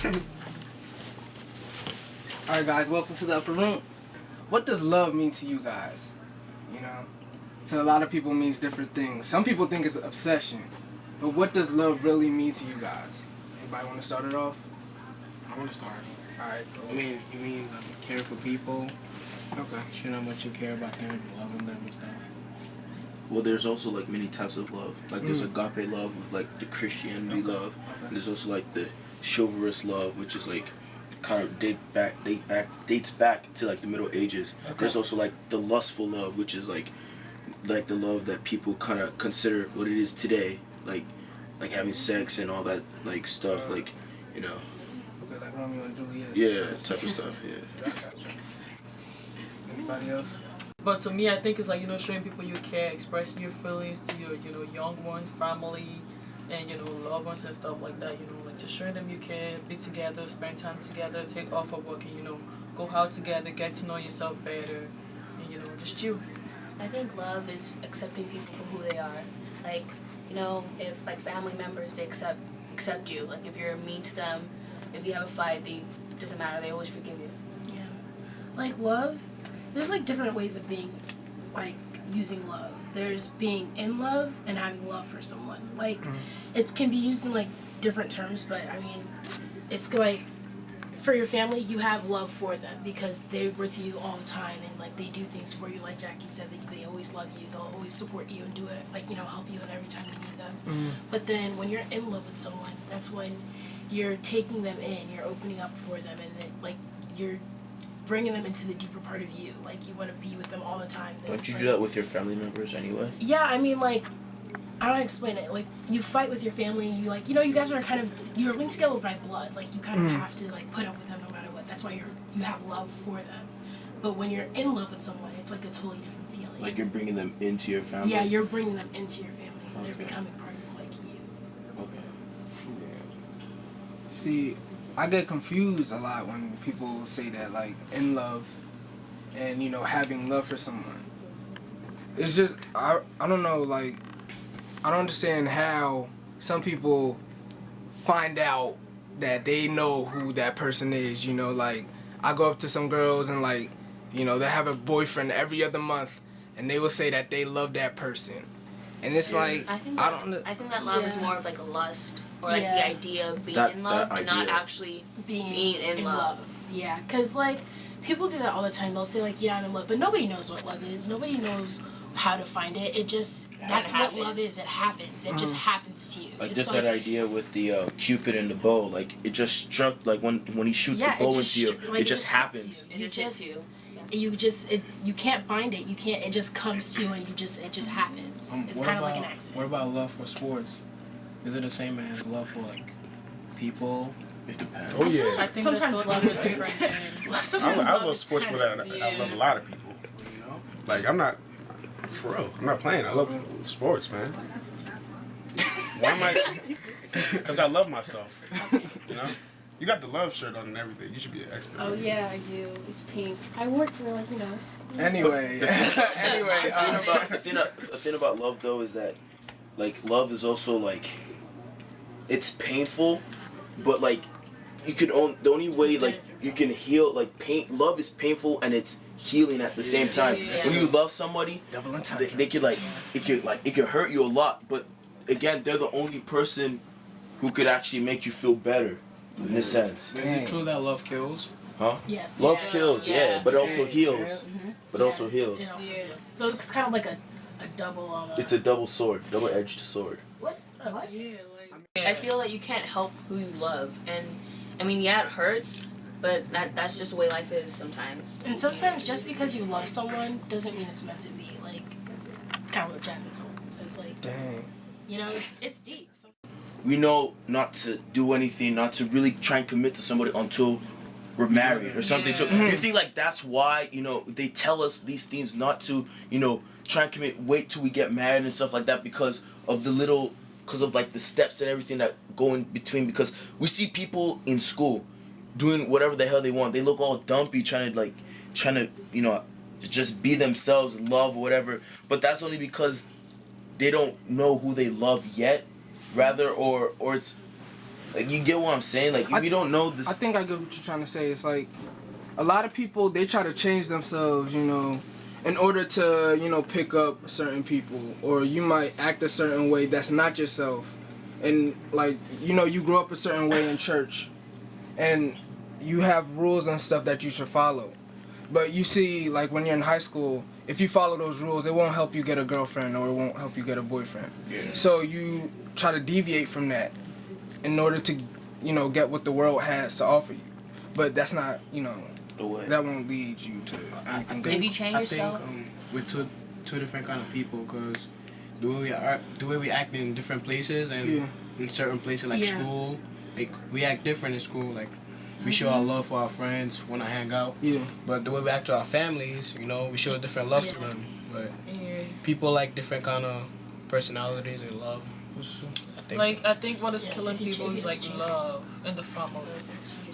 Alright guys, welcome to the upper room. What does love mean to you guys? You know? To a lot of people it means different things. Some people think it's obsession. But what does love really mean to you guys? Anybody want to start it off? I want to start. Alright, cool. It means caring for people, Okay. showing how much you care about them, loving them and stuff. Well, there's also like many types of love. Like there's agape love with like the Christianity love. Okay. And there's also like the chivalrous love, which is like kind of dates back to like the Middle Ages. Okay. There's also like the lustful love, which is like the love that people kind of consider what it is today, like having sex and all that like stuff, like, you know. Okay, like Romeo and Juliet. Yeah, type of stuff. Yeah. I got you. Anybody else? But to me, I think it's like, you know, showing people you care, expressing your feelings to your, you know, young ones, family, and, you know, loved ones and stuff like that, you know, like just showing them you care, be together, spend time together, take off of work and, you know, go out together, get to know yourself better, and, you know, just chill. I think love is accepting people for who they are. Like, you know, if like family members, they accept you. Like if you're mean to them, if you have a fight, doesn't matter, they always forgive you. Yeah. Like love, there's like different ways of being, like using love. There's being in love and having love for someone. Like it can be used in like different terms, but I mean, it's like for your family, you have love for them because they're with you all the time and like they do things for you. Like Jackie said, they always love you. They'll always support you and do it, like, you know, help you and every time you need them. But then when you're in love with someone, that's when you're taking them in, you're opening up for them, and then like you're bringing them into the deeper part of you. Like you want to be with them all the time. Don't you do that with your family members anyway? Yeah, I mean, like, I don't explain it. Like, you fight with your family, you like, you know, you guys are kind of, you're linked together by blood. Like, you kind of have to like put up with them no matter what. That's why you have love for them. But when you're in love with someone, it's like a totally different feeling. Like you're bringing them into your family? Yeah, you're bringing them into your family. Okay. They're becoming part of like you. Okay. See, I get confused a lot when people say that, like, in love and, you know, having love for someone. It's just, I don't know, like, I don't understand how some people find out that they know who that person is, you know, like, I go up to some girls and, like, you know, they have a boyfriend every other month and they will say that they love that person. And it's like, I think that love is more of like a lust or like the idea of being in love and not actually being in love. Yeah, because like people do that all the time. They'll say like, yeah, I'm in love, but nobody knows what love is. Nobody knows how to find it. It just, that's what love is. It happens. It just happens to you. Like it's just like, that idea with the Cupid and the bow, like it just struck, like when he shoots the bow into you, like, it just happens. You can't find it. You can't. It just comes to you, and it just happens. It's kind of like an accident. What about love for sports? Is it the same as love for like people? It depends. Oh yeah. I think Sometimes love is different. I love sports more than I love a lot of people. You know, like I'm not for real. I'm not playing. I love sports, man. Why am I? Because I love myself. You know, you got the love shirt on and everything. You should be an expert. Oh yeah, I do. It's pink. I work for like, you know. anyway, The thing about love though is that, like, love is also like, it's painful, but like, the only way like you can heal, like love is painful and it's healing at the same time. When you love somebody, they could like, it could hurt you a lot, but again, they're the only person who could actually make you feel better in a sense. Is it true that love kills? Huh? Yes. Love kills, but it also heals. Mm-hmm. But also heals. It also heals. So it's kind of like a double. It's a double-edged sword. What? What? I feel like you can't help who you love, and I mean, yeah, it hurts, but that's just the way life is sometimes. And sometimes just because you love someone doesn't mean it's meant to be. Like, kind of what Jasmine says. Like, dang. You know, it's deep. We know not to do anything, not to really try and commit to somebody until we're married or something. So do you think like that's why, you know, they tell us these things not to, you know, try and commit, wait till we get married and stuff like that because of like the steps and everything that go in between? Because we see people in school doing whatever the hell they want. They look all dumpy trying to, you know, just be themselves, love, whatever. But that's only because they don't know who they love yet, rather, or it's Like, you get what I'm saying? Like, we don't know this. I think I get what you're trying to say. It's like a lot of people, they try to change themselves, you know, in order to, you know, pick up certain people, or you might act a certain way that's not yourself. And like, you know, you grow up a certain way in church and you have rules and stuff that you should follow. But you see, like when you're in high school, if you follow those rules, it won't help you get a girlfriend or it won't help you get a boyfriend. Yeah. So you try to deviate from that in order to, you know, get what the world has to offer you. But that's not, you know, The way. that won't lead you to anything good. If you change yourself, I think we're two different kind of people, because the way we act in different places and in certain places like school, like we act different in school. Like we show our love for our friends when I hang out. Yeah. But the way we act to our families, you know, we show different love to them. But people like different kind of personalities and love. I think what is killing people is like love in the family.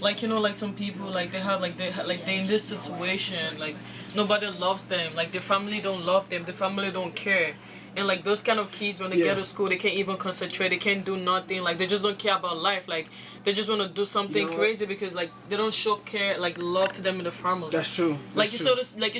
Like, you know, like some people, like they in this situation, like nobody loves them, like their family don't love them, their family don't care. And like those kind of kids, when they get to school, they can't even concentrate, they can't do nothing, like they just don't care about life, like they just want to do something crazy because like they don't show care, like love to them in the family. That's true. Like you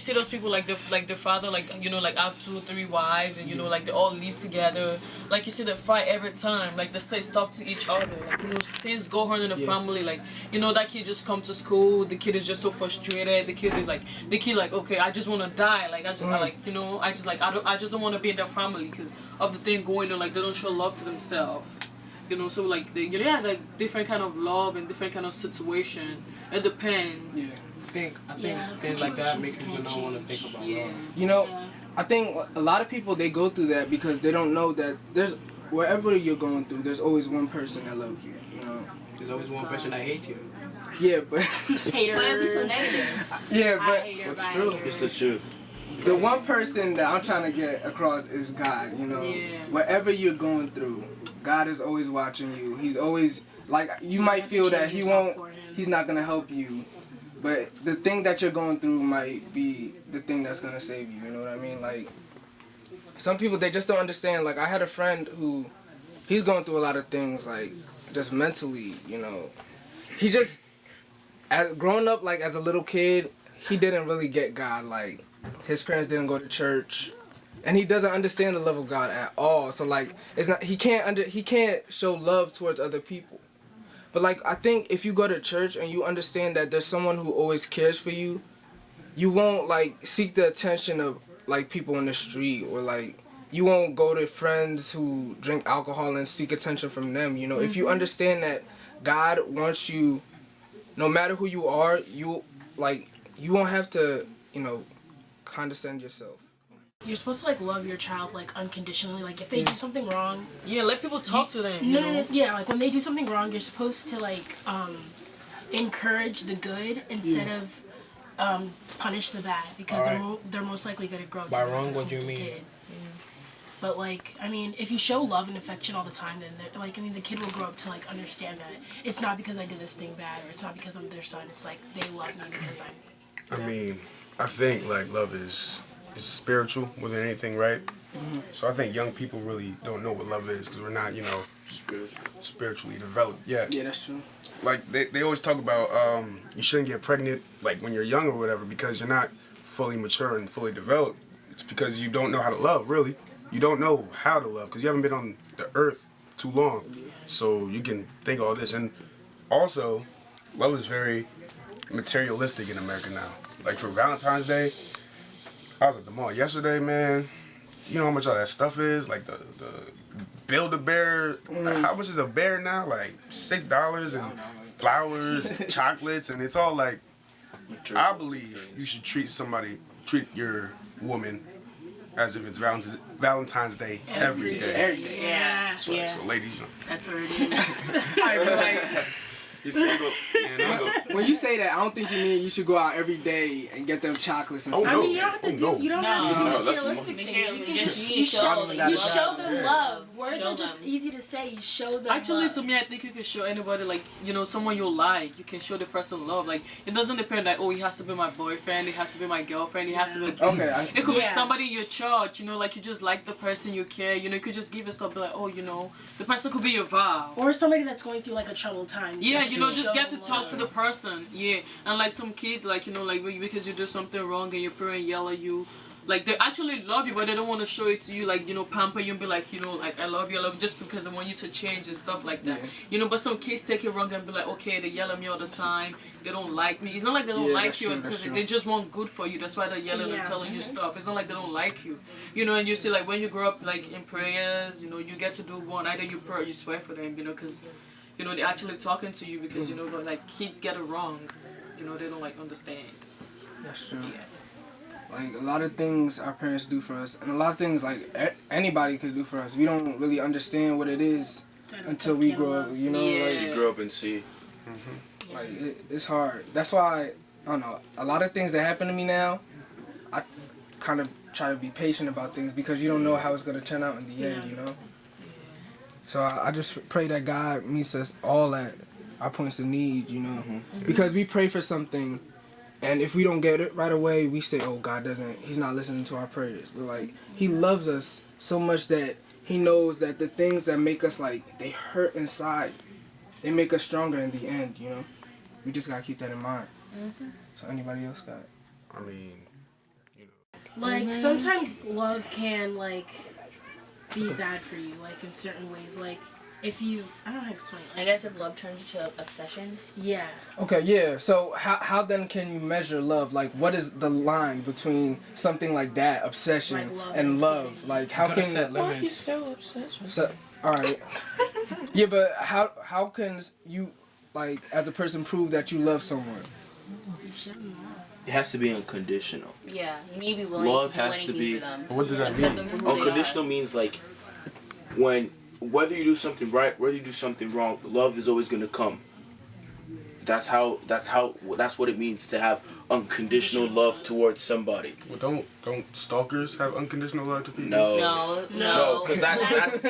see those people, like their father, like, you know, like have 2 or 3 wives, and you know, like they all live together. Like you see they fight every time, like they say stuff to each other, like, you know, things go on in the family. Like, you know, that kid just come to school, the kid is just so frustrated, the kid like, okay, I just want to die, like I just don't want to be in their family because of the thing going on, like they don't show love to themselves. You know, so like they like different kind of love and different kind of situation. It depends. Yeah. I think things like that make people not want to think about love. You know, I think a lot of people, they go through that because they don't know that there's, wherever you're going through, there's always one person that loves you, you know. There's always one person that hates you. Yeah, but haters. yeah, but It's true. It's the truth. the one person that I'm trying to get across is God, you know. Yeah. Whatever you're going through, God is always watching you. He's always, like, you might feel that he's not going to help you, but the thing that you're going through might be the thing that's going to save you, you know what I mean? Like, some people, they just don't understand. Like, I had a friend who, he's going through a lot of things, like, just mentally, you know. He just, growing up, like, as a little kid, he didn't really get God. Like, his parents didn't go to church, and he doesn't understand the love of God at all. So like, it's not, he can't show love towards other people. But like, I think if you go to church and you understand that there's someone who always cares for you, you won't like seek the attention of like people in the street, or like you won't go to friends who drink alcohol and seek attention from them. You know, if you understand that God wants you, no matter who you are, you won't have to, you know, condescend yourself. You're supposed to like love your child like unconditionally. Like if they do something wrong, Let people talk to them. No. Yeah, like when they do something wrong, you're supposed to like encourage the good instead of punish the bad, because they're most likely gonna grow up to be like a simple kid. But like, I mean, if you show love and affection all the time, then like, I mean, the kid will grow up to like understand that it's not because I did this thing bad, or it's not because I'm their son. It's like they love me because I'm. I mean, I think like love is spiritual more than anything, right? Mm-hmm. So I think young people really don't know what love is because we're not, you know, spiritually developed yet. Yeah, that's true. Like they always talk about you shouldn't get pregnant like when you're young or whatever because you're not fully mature and fully developed. It's because you don't know how to love, really. You don't know how to love because you haven't been on the earth too long. So you can think all this. And also, love is very materialistic in America now. Like for Valentine's Day, I was at the mall yesterday, man. You know how much all that stuff is? Like the Build-A-Bear. How much is a bear now? Like $6 and flowers, chocolates, and it's all like, I believe you should treat your woman as if it's Valentine's Day every day. Every day. Yeah. So ladies, you know. That's where it is. You're single, single. When you say that, I don't think you mean you should go out every day and get them chocolates and Oh, stuff. I no. mean, you don't have to Oh, no. do. You don't have to do No, that's materialistic more- things. You can Just just you show them. you show them Yeah. love. Words Show are just them. easy to say. You show them. Actually, love. to me, I think you can show anybody, like, you know, someone you like, you can show the person love. Like, it doesn't depend, like, oh, he has to be my boyfriend, he has to be my girlfriend, he has to be... Okay. It could be Yeah. somebody in your church, you know, like, you just like the person, you care, you know, you could just give it stuff, be like, oh, you know, the person could be your vow. Or somebody that's going through like a troubled time. Yeah, you know, just show get to them talk love. to the person. Yeah, and like some kids, like, you know, like because you do something wrong and your parent yell at you, like they actually love you, but they don't want to show it to you, like, you know, pamper you and be like, you know, like I love you, just because they want you to change and stuff like that. Yeah. You know, but some kids take it wrong and be like, okay, they yell at me all the time. They don't like me. It's not like they don't Yeah, like that's you true, that's because true. they just want good for you. That's why they're yelling and Yeah. telling you stuff. It's not like they don't like you. You know, and you see, like when you grow up, like in prayers, you know, you get to do one. Either you pray or you swear for them, you know, because you know they're actually talking to you because you know, but, like kids get it wrong. You know, they don't like understand. That's true. Yeah. Like a lot of things our parents do for us, and a lot of things like anybody could do for us. We don't really understand what it is until we grow up. You know, Yeah. like, You grow up and see. like it's hard. That's why I don't know. A lot of things that happen to me now, I kind of try to be patient about things because you don't know how it's gonna turn out in the end. Yeah. You know. So I just pray that God meets us all at our points of need. You know, because we pray for something. And if we don't get it right away, we say, oh, God doesn't, he's not listening to our prayers. But like, he loves us so much that he knows that the things that make us like, they hurt inside, they make us stronger in the end, you know? We just gotta keep that in mind. So anybody else got it? I mean, Like sometimes love can like be bad for you, like in certain ways. Like if you, I don't know how to explain. I guess if love turns into obsession. Yeah. Okay, yeah. So how then can you measure love? Like, what is the line between something like that, obsession, Like love and and love? security. Like, how Gotta can... set Well, he's limits. still obsessed with So, all right. Yeah, but how can you, like, as a person, prove that you love someone? It has to be unconditional. Yeah, you need to be willing Love to do has to anything be- for them. what does that Accept mean? them for who Unconditional they means like whether you do something right, whether you do something wrong, love is always gonna come. That's what it means to have unconditional love towards somebody. well, don't stalkers have unconditional love to people? No. are. No, No, because that's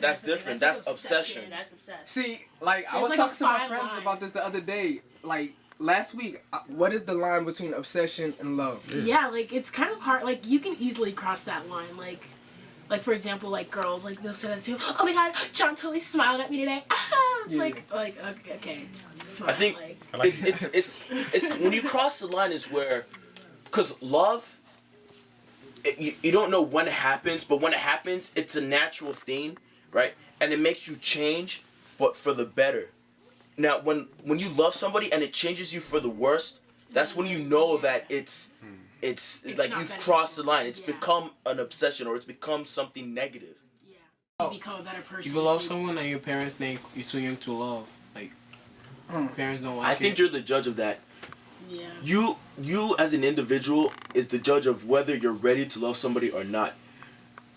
That's different. That's obsession. That's obsessed. See, like, I There's was like a talking to my fine friends line. about this the other day. Like, last week, what is the line between obsession and love? Yeah, like it's kind of hard. Like you can easily cross that line. Like for example, like girls, like they'll say that too. Oh my God, John totally smiled at me today. It's Yeah. like okay, it's smile. I think like, it's when you cross the line is where, because love, you don't know when it happens, but when it happens, it's a natural thing, right? And it makes you change, but for the better. Now, when you love somebody and it changes you for the worst, that's when you know that it's like not you've beneficial. crossed the line. It's Yeah. become an obsession or it's become something negative. yeah, you become a better person. You can love someone and your parents think you're too young to love. Like, parents don't like I think it. you're the judge of that. Yeah. You as an individual is the judge of whether you're ready to love somebody or not.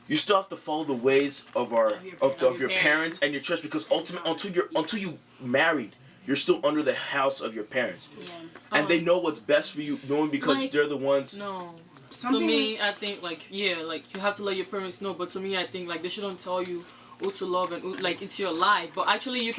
You still have to follow the ways of your parents and your church, because ultimately until you married, you're still under the house of your parents. Yeah. And they know what's best for you, knowing because Like- they're the ones. No. Something to me, I think like like you have to let your parents know. But to me, I think like they shouldn't tell you who to love and who, like it's your life. But actually, you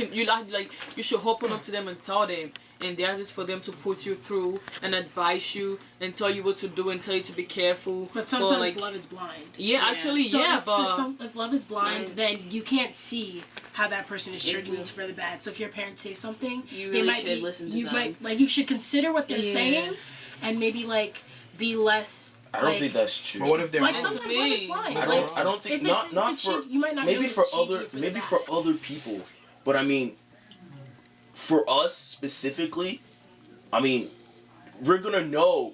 should open up to them and tell them. And theirs is for them to put you through and advise you and tell you what to do and tell you to be careful. But sometimes like, love is blind. Yeah, actually, So yeah, if, but if love is blind, Right. then you can't see how that person is treating you Mhm. for the bad. So if your parents say something, You they really might should be, listen to you them. might like you should consider what they're Yeah. saying, and maybe like be less. I don't like, think that's true. But what if they're like wrong? sometimes To love is me, blind. I Like, don't if think it's- not if for it's you might not maybe know for it's cheating other you for the maybe bad. for other people, but I mean, for us specifically, I mean, we're gonna know.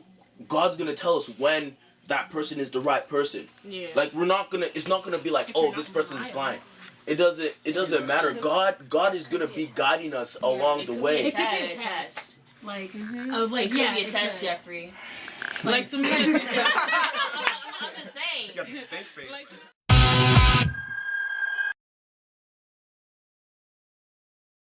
God's gonna tell us when that person is the right person. yeah. Like we're not gonna. It's not gonna be like, If you're oh, not this person is reliable. blind. It doesn't matter. God is gonna be guiding us along It the could way. It could be a Test. test. Like Mm-hmm. of like It could yeah, be a it test, could. Jeffrey. like to me, I'm just saying. You got the stink face. like